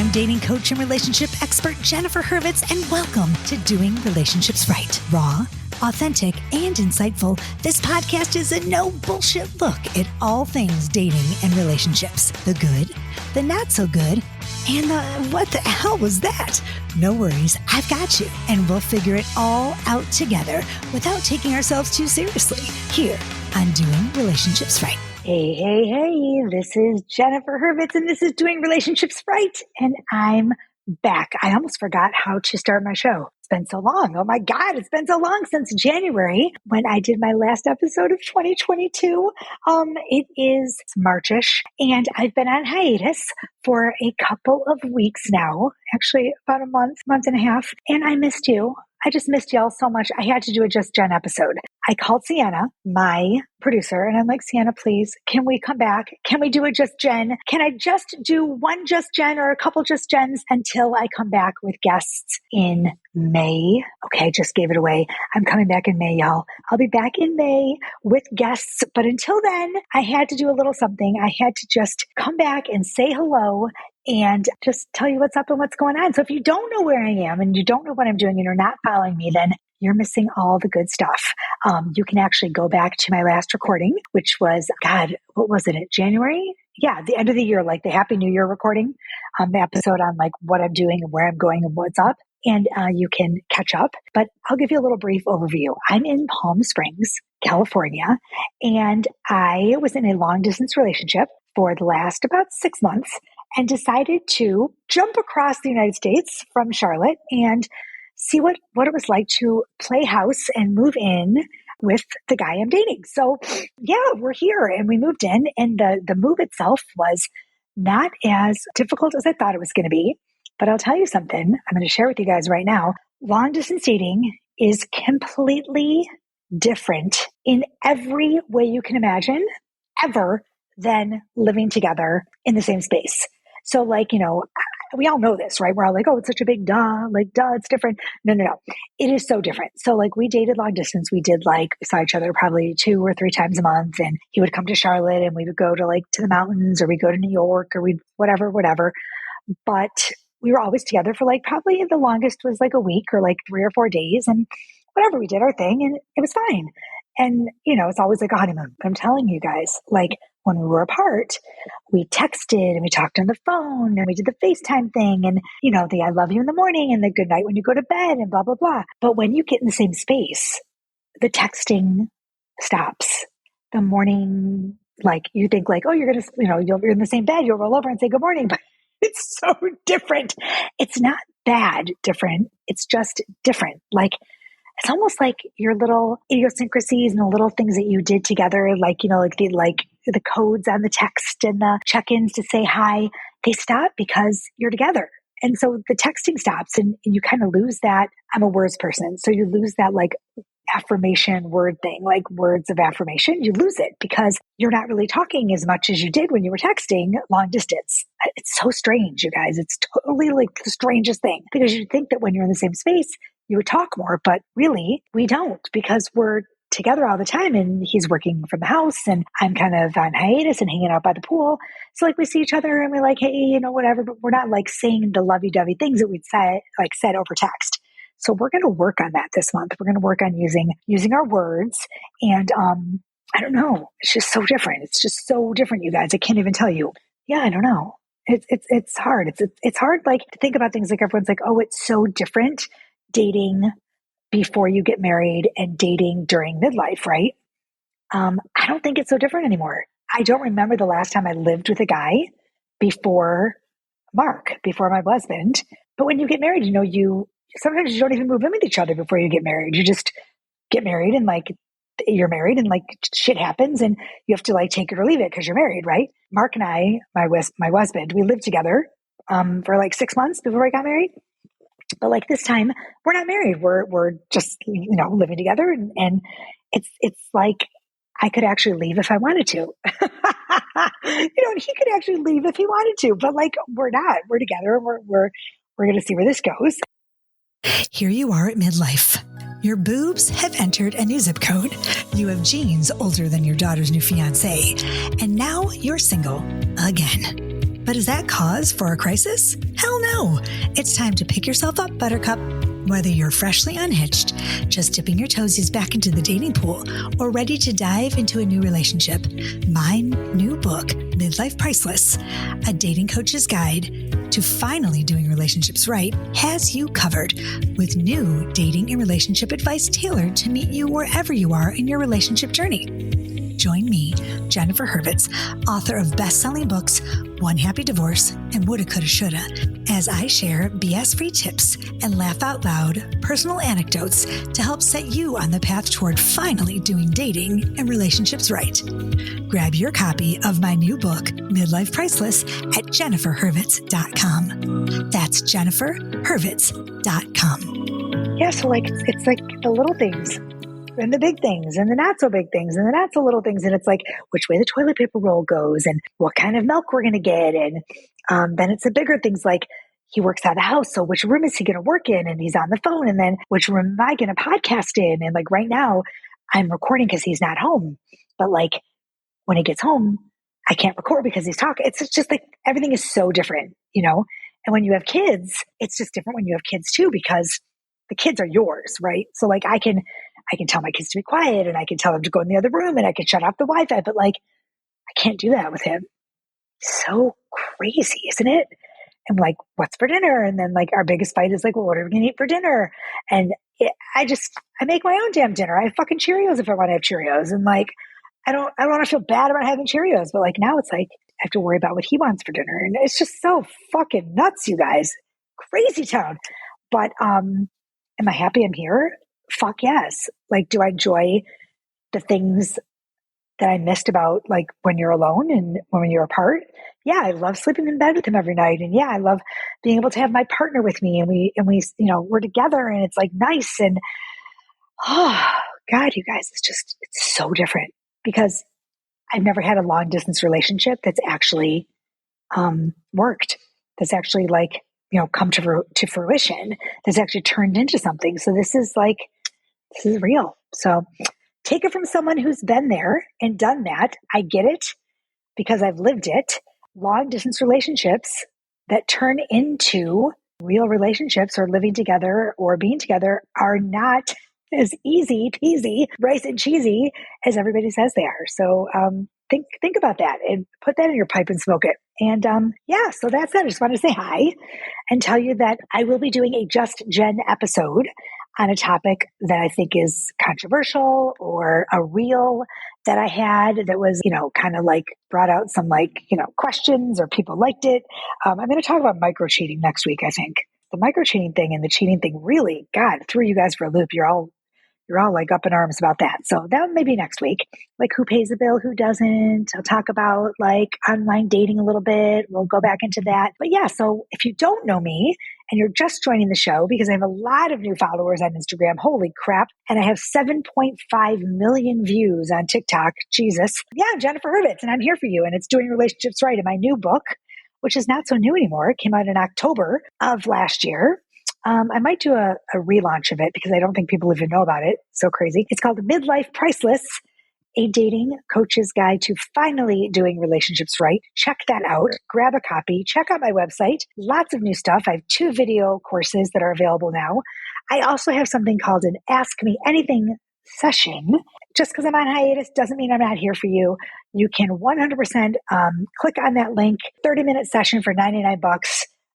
I'm dating coach and relationship expert Jennifer Hurvitz, and welcome to Doing Relationships Right. Raw, authentic, and insightful, this podcast is a no bullshit look at all things dating and relationships. The good, the not so good, and the what the hell was that? No worries, I've got you, and we'll figure it all out together without taking ourselves too seriously here on Doing Relationships Right. Hey, this is Jennifer Hurvitz, and this is Doing Relationships Right, and I'm back. I almost forgot how to start my show. It's been so long. Oh my God, it's been so long since January when I did my last episode of 2022. It is Marchish, and I've been on hiatus for a couple of weeks now, actually about a month and a half, and I missed you. I just missed y'all so much. I had to do a Just Jen episode. I called Sienna, my producer, and I'm like, Sienna, please, can we come back? Can we do a Just Jen? Can I just do one Just Jen or a couple Just Jens until I come back with guests in May? Okay, just gave it away. I'm coming back in May, y'all. I'll be back in May with guests. But until then, I had to do a little something. I had to just come back and say hello and just tell you what's up and what's going on. So if you don't know where I am and you don't know what I'm doing and you're not following me, then you're missing all the good stuff. You can actually go back to my last recording, which was, God, what was it, January? Yeah, the end of the year, like the Happy New Year recording, the episode on like what I'm doing and where I'm going and what's up. And you can catch up, but I'll give you a little brief overview. I'm in Palm Springs, California, and I was in a long distance relationship for the last about 6 months and decided to jump across the United States from Charlotte and see what it was like to play house and move in with the guy I'm dating. So yeah, we're here and we moved in, and the move itself was not as difficult as I thought it was going to be. But I'll tell you something I'm going to share with you guys right now. Long distance dating is completely different in every way you can imagine ever than living together in the same space. So like, we all know this, right? We're all like, oh, it's such a big duh, it's different. No. It is so different. So like we dated long distance. We saw each other probably 2 or 3 times a month, and he would come to Charlotte and we would go to to the mountains, or we'd go to New York, or we'd whatever. But we were always together for probably the longest was a week or 3 or 4 days, and whatever, we did our thing and it was fine. And, it's always like a honeymoon. But I'm telling you guys, when we were apart, we texted and we talked on the phone and we did the FaceTime thing and, the I love you in the morning and the good night when you go to bed and blah, blah, blah. But when you get in the same space, the texting stops. The morning, you think oh, you're going to, you're in the same bed, you'll roll over and say good morning. But it's so different. It's not bad different. It's just different. It's almost like your little idiosyncrasies and the little things that you did together, the codes on the text and the check-ins to say hi, they stop because you're together. And so the texting stops and you kind of lose that. I'm a words person. So you lose that affirmation word thing, words of affirmation. You lose it because you're not really talking as much as you did when you were texting long distance. It's so strange, you guys. It's totally the strangest thing, because you think that when you're in the same space, you would talk more, but really we don't, because we're together all the time and he's working from the house and I'm kind of on hiatus and hanging out by the pool. So we see each other and we're hey, whatever, but we're not saying the lovey-dovey things that we'd said over text. So we're going to work on that this month. We're going to work on using our words. And I don't know. It's just so different. It's just so different, you guys. I can't even tell you. Yeah, I don't know. It's hard. It's hard to think about things everyone's oh, it's so different dating before you get married and dating during midlife, right? I don't think it's so different anymore. I don't remember the last time I lived with a guy before Mark, before my husband. But when you get married, sometimes you don't even move in with each other before you get married. You just get married and you're married and shit happens and you have to take it or leave it because you're married, right? Mark and I, my husband, we lived together for 6 months before I got married. But this time we're not married. We're just, living together and it's I could actually leave if I wanted to. And he could actually leave if he wanted to, but we're not. We're together. We're going to see where this goes. Here you are at midlife. Your boobs have entered a new zip code. You have jeans older than your daughter's new fiance. And now you're single again. But is that cause for a crisis? Hell no. It's time to pick yourself up, Buttercup. Whether you're freshly unhitched, just dipping your toesies back into the dating pool, or ready to dive into a new relationship, my new book, Midlife Priceless, a dating coach's guide to finally doing relationships right, has you covered with new dating and relationship advice tailored to meet you wherever you are in your relationship journey. Join me, Jennifer Hurvitz, author of best-selling books, One Happy Divorce and Woulda, Coulda, Shoulda, as I share BS-free tips and laugh out loud personal anecdotes to help set you on the path toward finally doing dating and relationships right. Grab your copy of my new book, Midlife Priceless, at jenniferhurvitz.com. That's jenniferhurvitz.com. Yeah, so it's like the little things and the big things and the not so big things and the not so little things. And it's like which way the toilet paper roll goes and what kind of milk we're going to get. And then it's the bigger things like he works out of the house. So which room is he going to work in? And he's on the phone. And then which room am I going to podcast in? And like right now I'm recording because he's not home. But like when he gets home, I can't record because he's talking. It's just like everything is so different, you know? And when you have kids, it's just different when you have kids too, because the kids are yours, right? So like I can tell my kids to be quiet and I can tell them to go in the other room and I can shut off the Wi-Fi, but like I can't do that with him. So crazy, isn't it? And like, what's for dinner? And then like our biggest fight is like, well, what are we going to eat for dinner? And I make my own damn dinner. I have fucking Cheerios if I want to have Cheerios. And like, I don't want to feel bad about having Cheerios, but like now it's like, I have to worry about what he wants for dinner. And it's just so fucking nuts, you guys. Crazy town. But, am I happy I'm here? Fuck yes. Like, do I enjoy the things that I missed about like when you're alone and when you're apart? Yeah, I love sleeping in bed with him every night. And yeah, I love being able to have my partner with me and we, you know, we're together and it's like nice. And oh God, you guys, it's so different because I've never had a long distance relationship that's actually worked. That's actually like, you know, come to fruition. That's actually turned into something. So this is real. So take it from someone who's been there and done that. I get it because I've lived it. Long distance relationships that turn into real relationships or living together or being together are not as easy peasy, rice and cheesy as everybody says they are. So think about that and put that in your pipe and smoke it. And yeah, so that's it. I just wanted to say hi and tell you that I will be doing a Just Jen episode on a topic that I think is controversial or a reel that I had that was, you know, kind of like brought out some like, you know, questions or people liked it. I'm going to talk about micro cheating next week, I think. The micro cheating thing and the cheating thing really, God, threw you guys for a loop. You're all like up in arms about that. So that may be next week. Like who pays the bill, who doesn't. I'll talk about like online dating a little bit. We'll go back into that. But yeah, so if you don't know me and you're just joining the show, because I have a lot of new followers on Instagram, holy crap. And I have 7.5 million views on TikTok. Jesus. Yeah, I'm Jennifer Hurvitz and I'm here for you. And it's Doing Relationships Right in my new book, which is not so new anymore. It came out in October of last year. I might do a relaunch of it because I don't think people even know about it. So crazy. It's called Midlife Priceless, a dating coach's guide to finally doing relationships right. Check that out. Grab a copy. Check out my website. Lots of new stuff. I have 2 video courses that are available now. I also have something called an Ask Me Anything session. Just because I'm on hiatus doesn't mean I'm not here for you. You can 100% click on that link, 30-minute session for $99.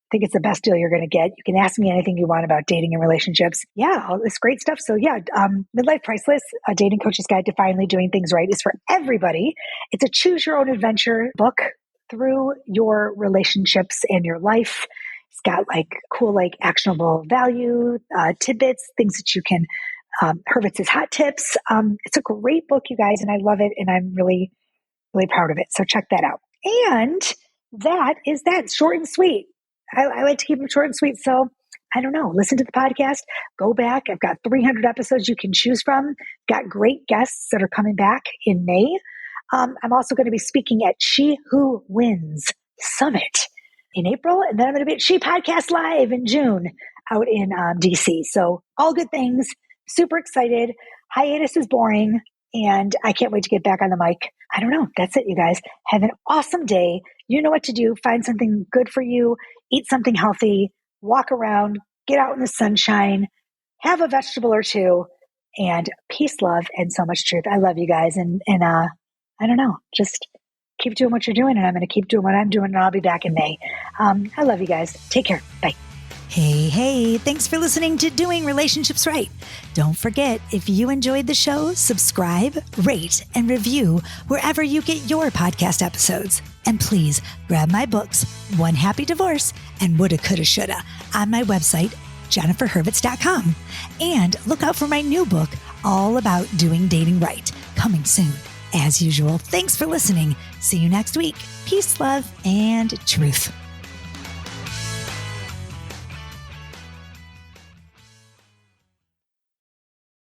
I think it's the best deal you're going to get. You can ask me anything you want about dating and relationships. Yeah, all this great stuff. So yeah, Midlife Priceless, a dating coach's guide to finally doing things right is for everybody. It's a choose your own adventure book through your relationships and your life. It's got like cool, like actionable value, tidbits, things that you can, Hurvitz's hot tips. It's a great book, you guys, and I love it. And I'm really, really proud of it. So check that out. And that is that, short and sweet. I like to keep them short and sweet. So I don't know, listen to the podcast, go back. I've got 300 episodes you can choose from. Got great guests that are coming back in May. I'm also going to be speaking at She Who Wins Summit in April. And then I'm going to be at She Podcast Live in June out in DC. So all good things, super excited. Hiatus is boring and I can't wait to get back on the mic. I don't know. That's it, you guys. Have an awesome day. You know what to do. Find something good for you, eat something healthy, walk around, get out in the sunshine, have a vegetable or two, and peace, love, and so much truth. I love you guys. And I don't know, just keep doing what you're doing, and I'm going to keep doing what I'm doing, and I'll be back in May. I love you guys. Take care. Bye. Hey, thanks for listening to Doing Relationships Right. Don't forget, if you enjoyed the show, subscribe, rate, and review wherever you get your podcast episodes. And please grab my books, One Happy Divorce and Woulda, Coulda, Shoulda, on my website, jenniferhurvitz.com. And look out for my new book, all about doing dating right, coming soon. As usual, thanks for listening. See you next week. Peace, love, and truth.